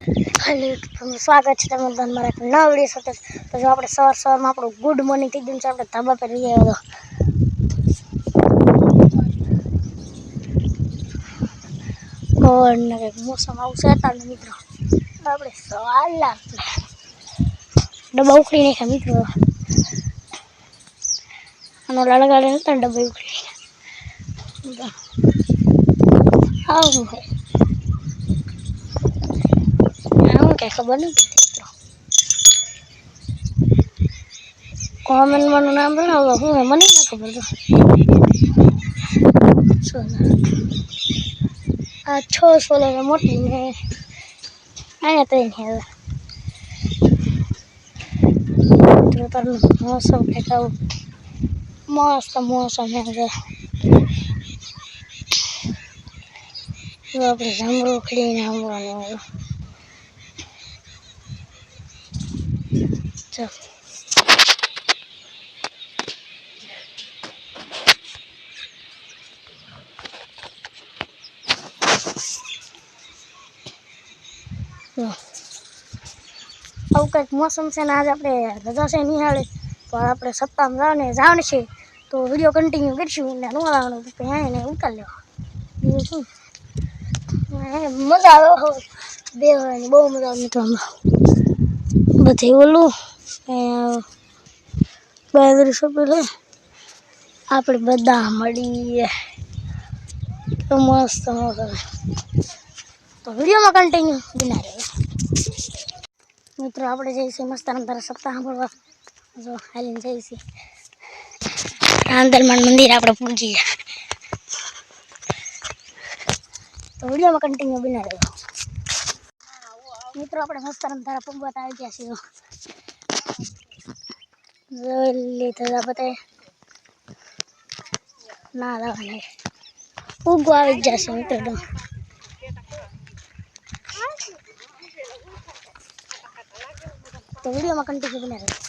Hello स्वागत है तुम्हारा हमारा एक नवा वीडियो સાથે તો જો આપણે સવારમાં આપણું ગુડ મોર્નિંગ થઈ ગયું છે આપણે ધાબા પર રહી આવ્યો તો કોણ ને મોસમ આવું છે તાર મિત્રો આપણે સવાર લાગશે ડબ્બા ઉખડી નાખ્યા મિત્રો અને લડગાડે નતા ડબ્બા ઉખડી આવું છે क्या खबर नहीं कॉमन मनु नाम बना हुआ हूँ मन ही ना खबर तो अच्छो सोलह में मोटी में आया तो नहीं है तो पर मौसम का मस्त मौसम है जो अपने जमरू खड़ी ना हम बोले चल આવું કંઈક મોસમ છે ને આજે આપણે રજા છે નિહાળે તો આપણે સપ્તાહમાં જવાનું છે તો વિડીયો કન્ટિન્યુ કરીશું ને ન આવવાનું તો અહીંયા એને ઉતાર લેવા બીજું શું મજા આવે બે હોય બહુ મજા આવે મિત્રોમાં બધે ઓલું બાજરી સોંપી આપણે બધા મળીએ તો મસ્ત મોસમ તો વિડીયોમાં કન્ટિન્યુ બના રહ્યો મિત્રો આપણે જઈશું મસ્ત તારા સપ્તાહ સાંભળવા જો હાલીને જઈશું આંદરમાન મંદિર આપણે પૂજીએ તો વિડીયોમાં કન્ટિન્યુ બના રહ્યો મિત્રો આપણે મસ્ત તારા પૂગવા આવી ગયા છીએ જોઈ તો બતાય ના લાવવાને પૂગવા આવી જશે મિત્રો तो वीडियो में कंटिन्यू बना रहे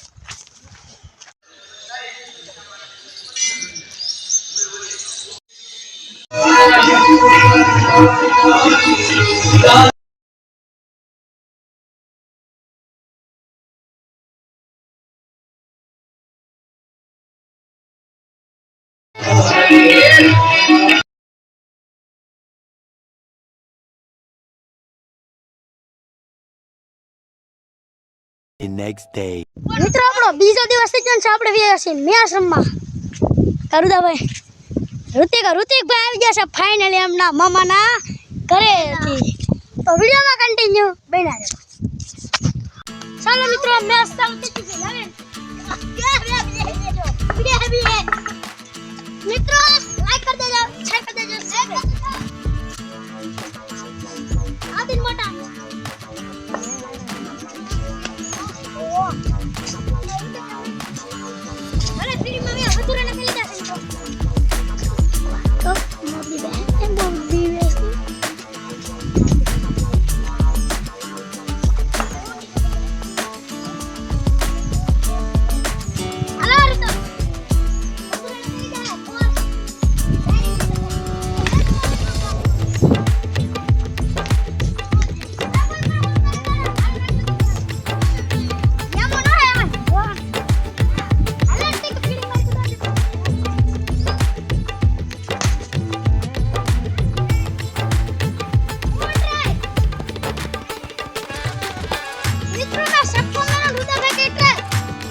The next day. મિત્રો આપણો બીજો દિવસ થઈ ગયો છે આપણે વ્યા છે મેચ રમવા કરુદાભાઈ ઋતિકભાઈ આવી ગયા છે ફાઇનલી એમના મામાના ઘરેથી તો વિડીયોમાં કન્ટિન્યુ બન્યા રહો ચાલો મિત્રો મેચ ચાલુ થઈ ગઈ મિત્રો લાઈક કરી દેજો શેર કરી દેજો આ દિન મોટા अरे फिर मम्मी अधूरा ना मिल जाते तो मोदी बहन मोदी वैसे अरे तो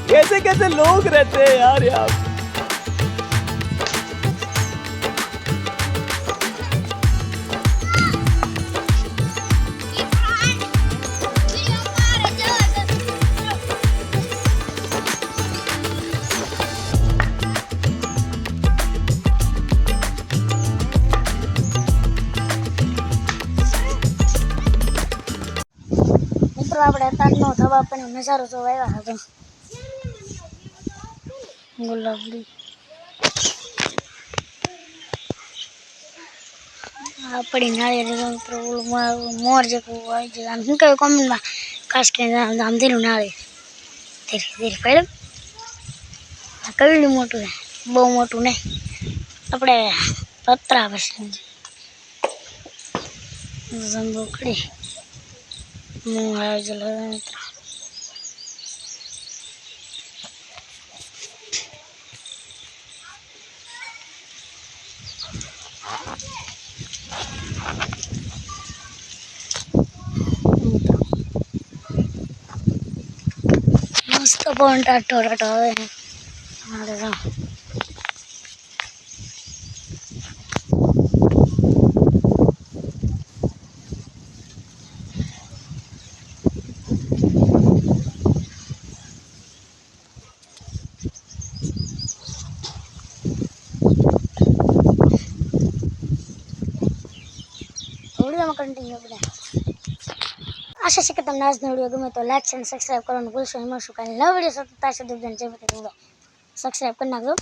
कैसे कैसे लोग रहते हैं यार यहाँ મિત્રો આપણે તારનો ધવા પણ નજારો જોવા આવ્યા હતો गुलाबी अपनी नाली मोर जो कहीं कॉमन में खास के आम धीरू नाली धीरे धीरे पहले कई मोटू है बहु मोटू नहीं अपने पत्रा बस जंबोकड़ी મસ્ત પણ ટાટો ટાટો આવે છે. મારે જાઉં. વિડીયોમાં કન્ટિન્યુ બધા આશા છે કે તમને આજનો વિડીયો ગમે તો લાઈક અને સબસ્ક્રાઈબ કરવાનું ભૂલશો નહીં. મળશું કાલે નવા વિડીયો સાથે. ત્યાં સુધી બધાને જય માતાજી. સબસ્ક્રાઈબ કરી નાખજો.